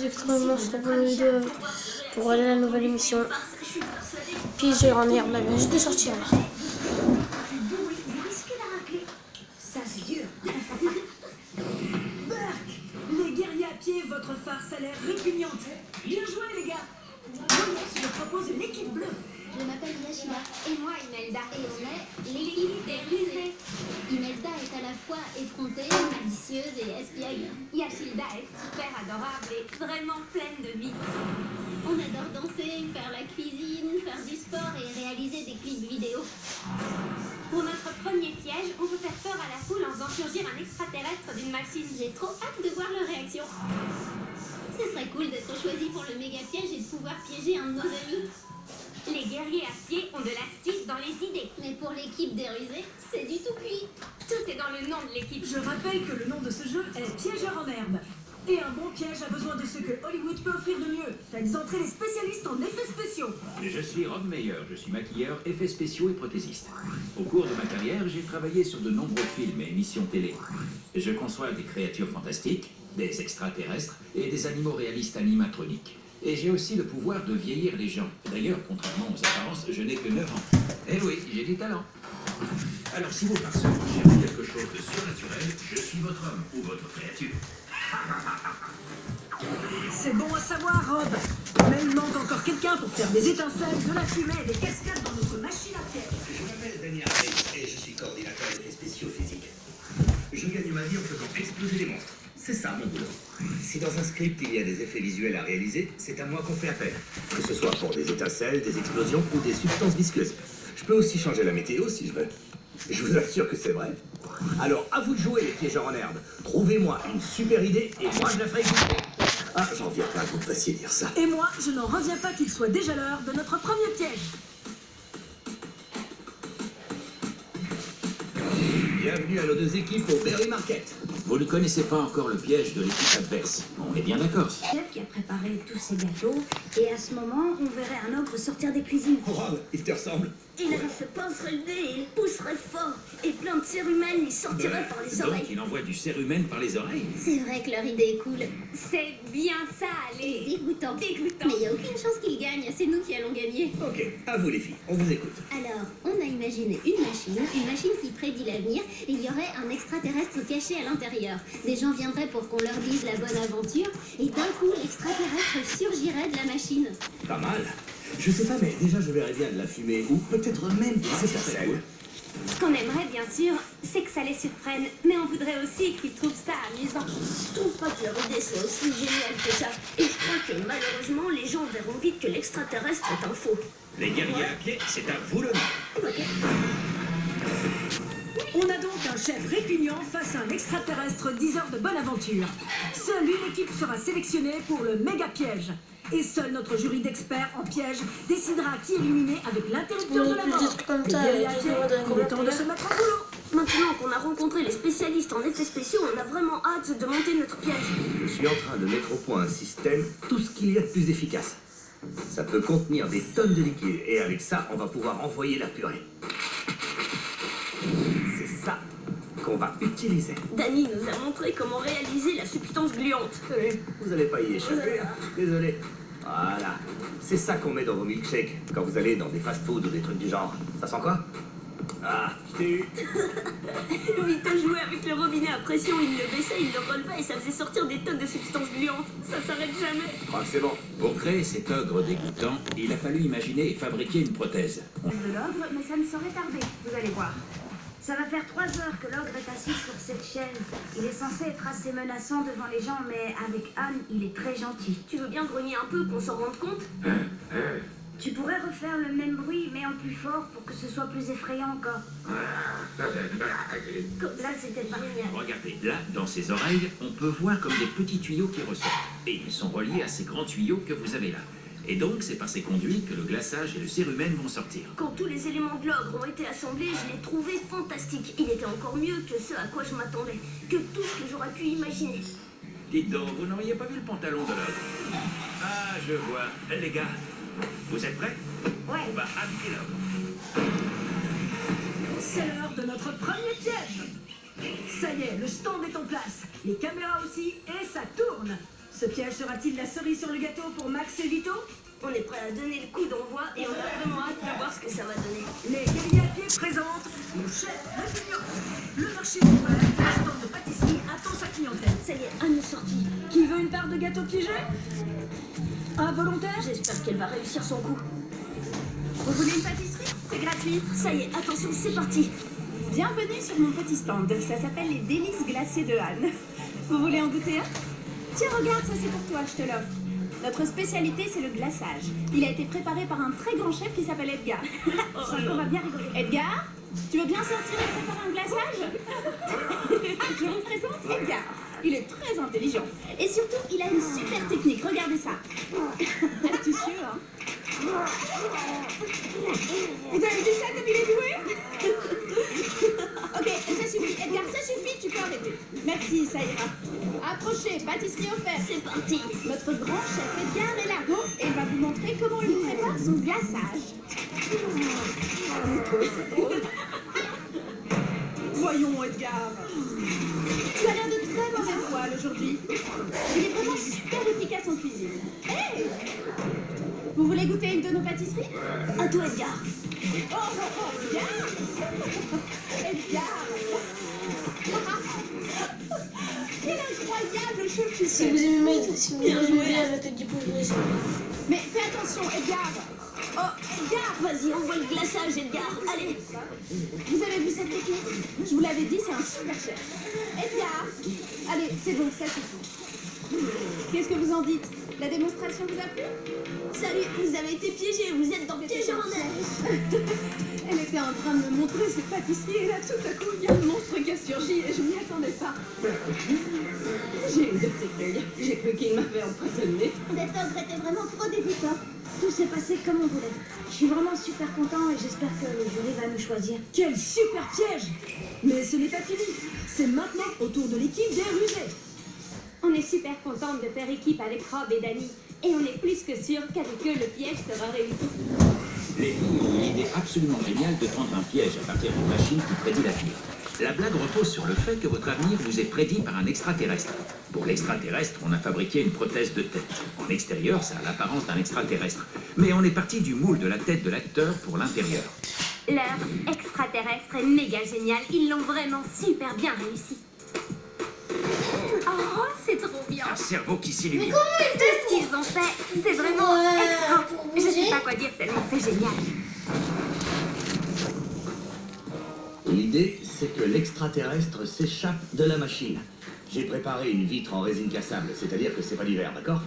Je commence la bonne vidéo pour aller à la nouvelle émission. Puis j'ai en hier, là, j'ai de sortir là. Ça c'est dur. Burk, les guerriers à pied, votre farce a l'air répugnante. Bien joué les gars. Moi, je propose l'équipe bleue. Je m'appelle Yashima. Et moi, Imelda. Et on est l'équipe des rusés. Imelda est à la fois effrontée, malicieuse et espiègle. Yashilda est super adorable et vraiment pleine de vie. On adore danser, faire la cuisine, faire du sport et réaliser des clips vidéo. Pour notre premier piège, on peut faire peur à la foule en faisant surgir un extraterrestre d'une machine. J'ai trop hâte de voir leur réaction. Ce serait cool d'être choisi pour le méga piège et de pouvoir piéger un de nos amis. Les guerriers à pied ont de la suite dans les idées. Mais pour l'équipe des rusés, c'est du tout cuit. Tout est dans le nom de l'équipe. Je rappelle que le nom de ce jeu est Piégeur en herbe. Et un bon piège a besoin de ce que Hollywood peut offrir de mieux. Faites entrer les spécialistes en effets spéciaux. Je suis Rob Meyer, je suis maquilleur, effets spéciaux et prothésiste. Au cours de ma carrière, j'ai travaillé sur de nombreux films et émissions télé. Je conçois des créatures fantastiques, des extraterrestres et des animaux réalistes animatroniques. Et j'ai aussi le pouvoir de vieillir les gens. D'ailleurs, contrairement aux apparences, je n'ai que 9 ans. Eh oui, j'ai du talent. Alors si vos farceurs cherchent quelque chose de surnaturel, je suis votre homme ou votre créature. C'est bon à savoir, Rob. Mais il manque encore quelqu'un pour faire des étincelles, de la fumée et des cascades dans notre machine à piège. Je m'appelle Daniel Hayes et je suis coordinateur d'effets spéciaux physiques. Je gagne ma vie en faisant exploser les monstres. C'est ça mon boulot. Si dans un script il y a des effets visuels à réaliser, c'est à moi qu'on fait appel. Que ce soit pour des étincelles, des explosions ou des substances visqueuses. Je peux aussi changer la météo si je veux. Je vous assure que c'est vrai. Alors à vous de jouer les piégeurs en herbe. Trouvez-moi une super idée et moi je la ferai écouter. Ah, j'en reviens pas que vous me fassiez dire ça. Et moi, je n'en reviens pas qu'il soit déjà l'heure de notre premier piège. Bienvenue à nos deux équipes au Berry Market. Vous ne connaissez pas encore le piège de l'équipe adverse. On est bien d'accord. Chef qui a préparé tous ces gâteaux, et à ce moment, on verrait un ogre sortir des cuisines. Rob, il te ressemble. Il se pincerait le nez et il pousserait fort, et plein de cérumen lui sortirait par les Donc oreilles. il envoie du cérumen par les oreilles. C'est vrai que leur idée est cool. C'est bien ça, Et allez. dégoûtant. Dégoûtant. Mais il n'y a aucune chance qu'ils gagnent, c'est nous qui allons gagner. Ok, à vous les filles, on vous écoute. Alors, on a imaginé une machine qui prédit l'avenir, et il y aurait un extraterrestre caché à l'intérieur. Des gens viendraient pour qu'on leur dise la bonne aventure, et d'un coup, l'extraterrestre surgirait de la machine. Pas mal. Je sais pas, mais déjà je verrais bien de la fumée ou peut-être même des étincelles. Ce qu'on aimerait, bien sûr, c'est que ça les surprenne. Mais on voudrait aussi qu'ils trouvent ça amusant. Je trouve pas que leur idée soit aussi géniale que ça. Et je crois que malheureusement, les gens verront vite que l'extraterrestre est un faux. Les guerriers à pied, c'est à vous le nom. On a donc un chef répugnant face à un extraterrestre 10 heures de bonne aventure. Seule une équipe sera sélectionnée pour le méga piège. Et seul notre jury d'experts en piège décidera qui éliminer avec l'interrupteur de la mort. Comme Les ça, guerriers à avec pied, les mots il est temps de se mettre au boulot. Maintenant qu'on a rencontré les spécialistes en effets spéciaux, on a vraiment hâte de monter notre piège. Je suis en train de mettre au point un système, tout ce qu'il y a de plus efficace. Ça peut contenir des tonnes de liquide et avec ça, on va pouvoir envoyer la purée. C'est ça qu'on va utiliser. Danny nous a montré comment réaliser la substance gluante. Vous n'allez pas y échapper, hein. Désolé. Voilà. C'est ça qu'on met dans vos milkshakes quand vous allez dans des fast-foods ou des trucs du genre. Ça sent quoi? Ah, je t'ai eu. Vito jouait avec le robinet à pression, il le baissait, il le relevait et ça faisait sortir des tonnes de substances gluantes. Ça s'arrête jamais. Ah, c'est bon. Pour créer cet ogre dégoûtant, il a fallu imaginer et fabriquer une prothèse. De l'ogre, mais ça ne saurait tarder, vous allez voir. Ça va faire 3 heures que l'ogre est assis sur cette chaise. Il est censé être assez menaçant devant les gens, mais avec Anne, il est très gentil. Tu veux bien grogner un peu qu'on s'en rende compte? Tu pourrais refaire le même bruit, mais en plus fort, pour que ce soit plus effrayant encore. Là, c'était pas génial. Regardez, là, dans ses oreilles, on peut voir comme des petits tuyaux qui ressortent. Et ils sont reliés à ces grands tuyaux que vous avez là. Et donc, c'est par ces conduits que le glaçage et le cérumen vont sortir. Quand tous les éléments de l'ogre ont été assemblés, je l'ai trouvé fantastique. Il était encore mieux que ce à quoi je m'attendais, que tout ce que j'aurais pu imaginer. Dites donc, vous n'auriez pas vu le pantalon de l'ogre? Ah, je vois. Les gars, vous êtes prêts? Ouais. On va habiller l'ogre. C'est l'heure de notre premier piège. Ça y est, le stand est en place. Les caméras aussi, et ça tourne. Ce piège sera-t-il la cerise sur le gâteau pour Max et Vito? On est prêt à donner le coup d'envoi et on a vraiment hâte de voir ce que ça va donner. Les guerriers à pied présentent le chef répugnant. Le marché est ouvert, un stand de pâtisserie attend sa clientèle. Ça y est, Anne est sortie. Qui veut une part de gâteau piégé? Un volontaire? J'espère qu'elle va réussir son coup. Vous voulez une pâtisserie? C'est gratuit. Ça y est, attention, c'est parti. Bienvenue sur mon petit stand. Ça s'appelle les délices glacées de Anne. Vous voulez en goûter un? Tiens, regarde, ça c'est pour toi, je te l'offre. Notre spécialité, c'est le glaçage. Il a été préparé par un très grand chef qui s'appelle Edgar. Je sens qu'on va bien rigoler. Edgar, tu veux bien sortir et préparer un glaçage? Je vous présente Edgar. Il est très intelligent. Et surtout, il a une super technique. Regardez ça. Astucieux, hein? Vous avez vu ça comme il est doué? Ok, ça suffit. Edgar, ça suffit, tu peux arrêter. Merci, ça ira. Approchez, pâtisserie offerte. C'est parti. Notre grand chef Edgar est là et il va vous montrer comment il prépare son glaçage. Voyons, Edgar. Tu as l'air de très mauvaise poil aujourd'hui. Il est vraiment super efficace en cuisine. Hey! Vous voulez goûter une de nos pâtisseries? À toi, Edgar. Edgar! Edgar! Quel incroyable chef tu Si sais! vous aimez bien la tête du pauvre, Mais fais attention, Edgar! Oh, Edgar! Vas-y, envoie le glaçage, Edgar. Allez. Vous avez vu cette technique? Je vous l'avais dit, c'est un super chef. Edgar! Allez, c'est bon, ça suffit. Qu'est-ce que vous en dites? La démonstration vous a plu? Salut, vous avez été piégés. Vous êtes dans Piège en neige. Elle était en train de me montrer ses pâtisseries et là, tout à coup, il y a un monstre qui a surgi et je m'y attendais pas. J'ai eu de ses feuilles. J'ai cru qu'il m'avait empoisonné. Cet ogre était vraiment trop débutant. Tout s'est passé comme on voulait. Je suis vraiment super content et j'espère que le jury va nous choisir. Quel super piège! Mais ce n'est pas fini. C'est maintenant au tour de l'équipe des rusés. On est super contente de faire équipe avec Rob et Danny. Et on est plus que sûr qu'avec eux, le piège sera réussi. Les filles ont une idée absolument géniale de prendre un piège à partir d'une machine qui prédit l'avenir. La blague repose sur le fait que votre avenir vous est prédit par un extraterrestre. Pour l'extraterrestre, on a fabriqué une prothèse de tête. En extérieur, ça a l'apparence d'un extraterrestre. Mais on est parti du moule de la tête de l'acteur pour l'intérieur. Leur extraterrestre est méga génial. Ils l'ont vraiment super bien réussi. Oh, c'est trop bien. Un cerveau qui s'illumine. Tout ce qu'ils ont fait, c'est vraiment extra. Je sais pas quoi dire tellement c'est génial. L'idée, c'est que l'extraterrestre s'échappe de la machine. J'ai préparé une vitre en résine cassable, c'est-à-dire que c'est pas du verre, d'accord?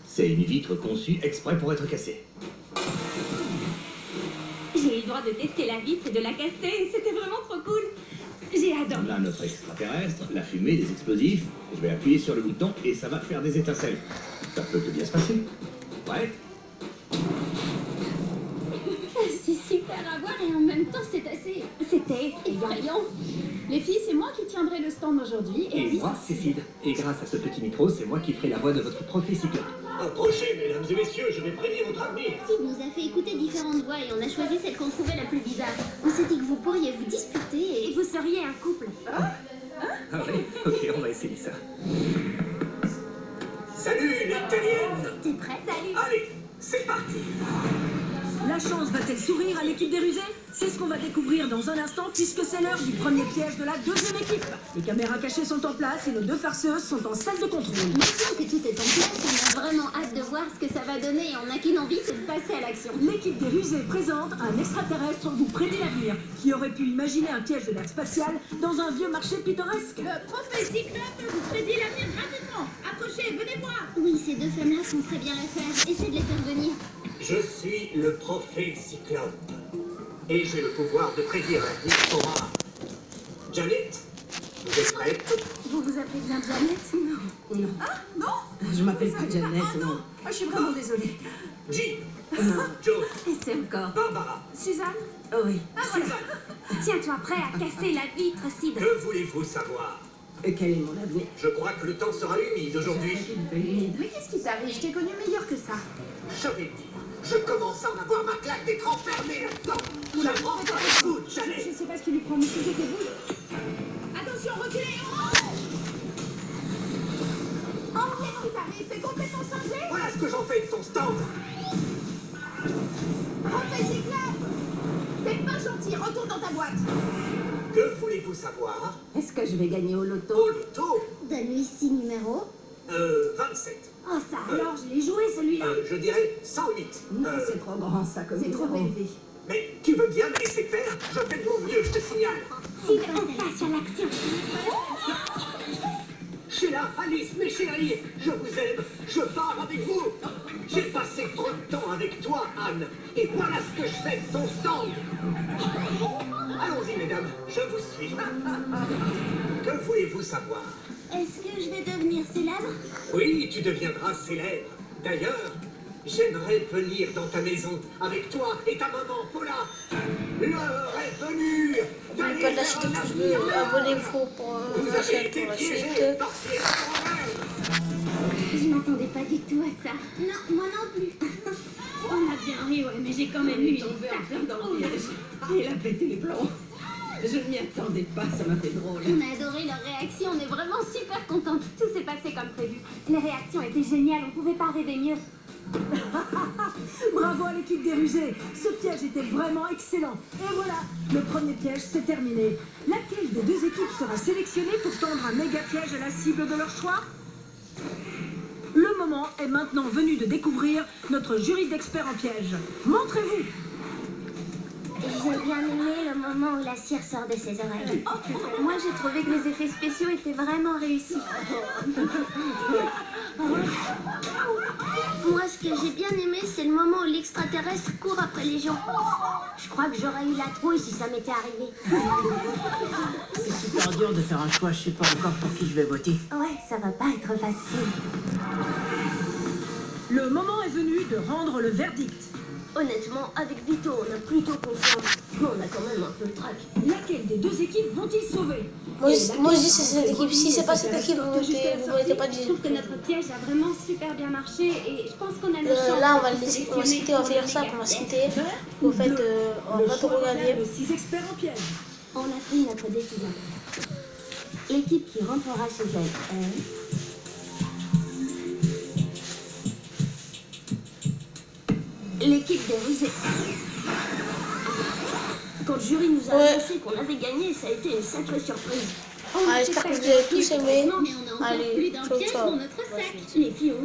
C'est une vitre conçue exprès pour être cassée. J'ai eu le droit de tester la vitre et de la casser. C'était vraiment trop cool. J'ai adoré. On a notre extraterrestre, la fumée, des explosifs. Je vais appuyer sur le bouton et ça va faire des étincelles. Ça peut que bien se passer. Prête? C'est super à voir et en même temps c'est assez C'était effrayant. Les filles, c'est moi qui tiendrai le stand aujourd'hui. Et moi, c'est Sid. Et grâce à ce petit micro, c'est moi qui ferai la voix de votre prophète cyclope. Approchez, mesdames et messieurs, je vais prédire votre avenir. Sid nous a fait écouter différentes voix et on a choisi celle qu'on trouvait la plus bizarre. On s'est dit que vous pourriez vous disputer et vous seriez un couple. Ah oui? Ok, on va essayer ça. Salut, nectarienne. t'es prêt? Salut. Allez, c'est parti. La chance va-t-elle sourire à l'équipe des rusés? C'est ce qu'on va découvrir dans un instant puisque c'est l'heure du premier piège de la deuxième équipe. Les caméras cachées sont en place et nos deux farceuses sont en salle de contrôle. Maintenant que tout est en place, on a vraiment hâte de voir ce que ça va donner et on n'a qu'une envie, c'est de passer à l'action. L'équipe des rusés présente un extraterrestre vous prédit l'avenir. Qui aurait pu imaginer un piège de l'air spatial dans un vieux marché pittoresque? Le prophète cyclope vous prédit l'avenir gratuitement. Approchez, venez voir. Oui, ces deux femmes-là sont très bien l'affaire. Essaie de les faire venir. Je suis le prophète cyclope. Et j'ai le pouvoir de prédire l'avenir pour moi. Janet, vous êtes prête? Vous vous appelez bien Janet? Non. Non. Ah, non? Je m'appelle pas Janet. Oh non, je suis vraiment désolée. Jean, Joe, Et c'est encore. Barbara, Suzanne? Oh oui. Ah voilà. Suzanne, Tiens-toi prêt à casser la vitre, Sid. que voulez-vous savoir? Et quel est mon avenir? Je crois que le temps sera humide aujourd'hui. Mais qu'est-ce qui t'arrive? Je t'ai connu meilleur que ça. Je vais te dire, je commence à en avoir ma claque d'écran fermée là-dedans. La prends dans le coude, Janet. Je sais pas ce qui lui prend, mais c'est que vous. Attention, reculez! Oh, qu'est-ce qui t'arrive? il fait complètement cinglé. Voilà ce que j'en fais de ton stand. Refais Ziegler. T'es pas gentil, retourne dans ta boîte. Que voulez-vous savoir? Est-ce que je vais gagner au loto? Au loto, Donne-lui 6 numéros. 27. Oh, ça alors, je l'ai joué celui-là. Je dirais 108. Non, c'est trop grand ça comme C'est trop numéro. élevé. Mais tu veux bien me laisser faire? Je fais de mon mieux, je te signale. Si on passe à l'action. Sheila, Alice, mes chéris, je vous aime, je pars avec vous. J'ai passé trop de temps avec toi, Anne, et voilà ce que je fais de ton stand. Allons-y, mesdames, je vous suis. Que voulez-vous savoir? Est-ce que je vais devenir célèbre? Oui, tu deviendras célèbre. D'ailleurs, j'aimerais venir dans ta maison avec toi et ta maman Paula. L'heure est venue N'oubliez pas de lâcher des pouces bleus, abonnez-vous pour la chaîne pour la suite. Je m'attendais pas du tout à ça. Non, moi non plus. On a bien ri, ouais, mais j'ai quand même eu une Tombé en plein dans Oh, le piège. Il a pété les plombs. Je ne m'y attendais pas, ça m'a fait drôle. On a adoré leur réaction, on est vraiment super contentes. Tout s'est passé comme prévu. Les réactions étaient géniales, on pouvait pas rêver mieux. Bravo à l'équipe des rusés. Ce piège était vraiment excellent. Et voilà, le premier piège, c'est terminé. Laquelle des deux équipes sera sélectionnée pour tendre un méga piège à la cible de leur choix? Le moment est maintenant venu de découvrir notre jury d'experts en piège. Montrez-vous. J'ai bien aimé le moment où la cire sort de ses oreilles. Moi, j'ai trouvé que les effets spéciaux étaient vraiment réussis. Moi, ce que j'ai bien aimé, c'est le moment où l'extraterrestre court après les gens. Je crois que j'aurais eu la trouille si ça m'était arrivé. C'est super dur de faire un choix, je sais pas encore pour qui je vais voter. Ouais, ça va pas être facile. Le moment est venu de rendre le verdict. Honnêtement, avec Vito, on a plutôt confiance. Mais on a quand même un peu le trac. Laquelle des deux équipes vont-ils sauver? Moi je dis c'est cette équipe. Si c'est pas cette équipe, vous mettez pas de Je trouve que notre piège a vraiment super bien marché et je pense qu'on a le chance. là on va le laisser, on va citer, on va faire ça, on va citer. Vous faites, on va tout regarder. Le 6 experts en piège. On a pris notre décision. L'équipe qui rentrera chez elle est... L'équipe des rusés. Quand le jury nous a annoncé qu'on avait gagné, ça a été une sacrée surprise. J'espère que vous avez tous aimé. Mais on a encore Allez, plus d'un ciao piège ciao. dans notre sac. Les filles ont